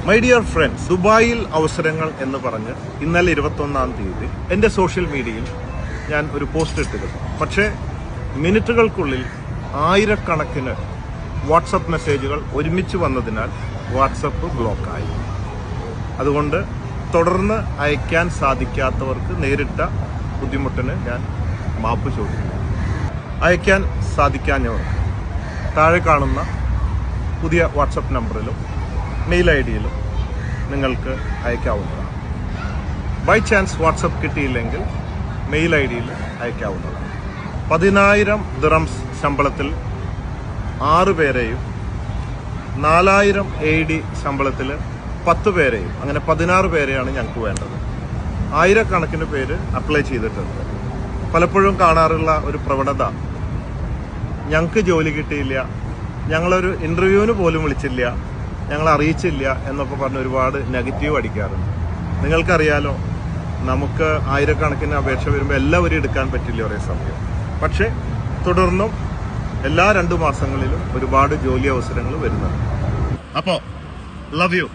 My dear friends, ദുബായിൽ അവസരങ്ങൾ എന്ന് പറഞ്ഞ് ഇന്നലെ 21-ാം തീയതി എൻ്റെ സോഷ്യൽ മീഡിയയിൽ ഞാൻ ഒരു പോസ്റ്റ് ഇട്ടിരുന്നു. പക്ഷേ മിനിറ്റുകൾക്കുള്ളിൽ ആയിരക്കണക്കിന് വാട്സപ്പ് മെസ്സേജുകൾ ഒരുമിച്ച് വന്നതിനാൽ വാട്സപ്പ് ബ്ലോക്കായി. അതുകൊണ്ട് തുടർന്ന് അയക്കാൻ സാധിക്കാത്തവർക്ക് നേരിട്ട ബുദ്ധിമുട്ടിന് ഞാൻ മാപ്പ് ചോദിക്കുന്നു. അയക്കാൻ സാധിക്കാഞ്ഞവർക്ക് താഴെ കാണുന്ന പുതിയ വാട്സപ്പ് നമ്പറിലും മെയിൽ ഐ ഡിയിലും നിങ്ങൾക്ക് അയക്കാവുന്നതാണ്. ബൈ ചാൻസ് വാട്സപ്പ് കിട്ടിയില്ലെങ്കിൽ മെയിൽ ഐ ഡിയിൽ അയക്കാവുന്നതാണ്. 10,000 ദിറംസ് ശമ്പളത്തിൽ 6 പേരെയും 4,000 AED ശമ്പളത്തിൽ 10 പേരെയും അങ്ങനെ 16 പേരെയാണ് ഞങ്ങൾക്ക് വേണ്ടത്. ആയിരക്കണക്കിന് പേര് അപ്ലൈ ചെയ്തിട്ടുണ്ട്. പലപ്പോഴും കാണാറുള്ള ഒരു പ്രവണത, ഞങ്ങൾക്ക് ജോലി കിട്ടിയില്ല, ഞങ്ങളൊരു ഇന്റർവ്യൂവിന് പോലും വിളിച്ചില്ല, ഞങ്ങൾ അറിയിച്ചില്ല എന്നൊക്കെ പറഞ്ഞ് ഒരുപാട് നെഗറ്റീവ് അടിക്കാറുണ്ട്. നിങ്ങൾക്കറിയാലോ, നമുക്ക് ആയിരക്കണക്കിന് അപേക്ഷ വരുമ്പോൾ എല്ലാവരും എടുക്കാൻ പറ്റില്ല ഒരേ സമയം. പക്ഷേ തുടർന്നും എല്ലാ 2 മാസങ്ങളിലും ഒരുപാട് ജോലി അവസരങ്ങൾ വരുന്നുണ്ട്. അപ്പോൾ ലവ് യു.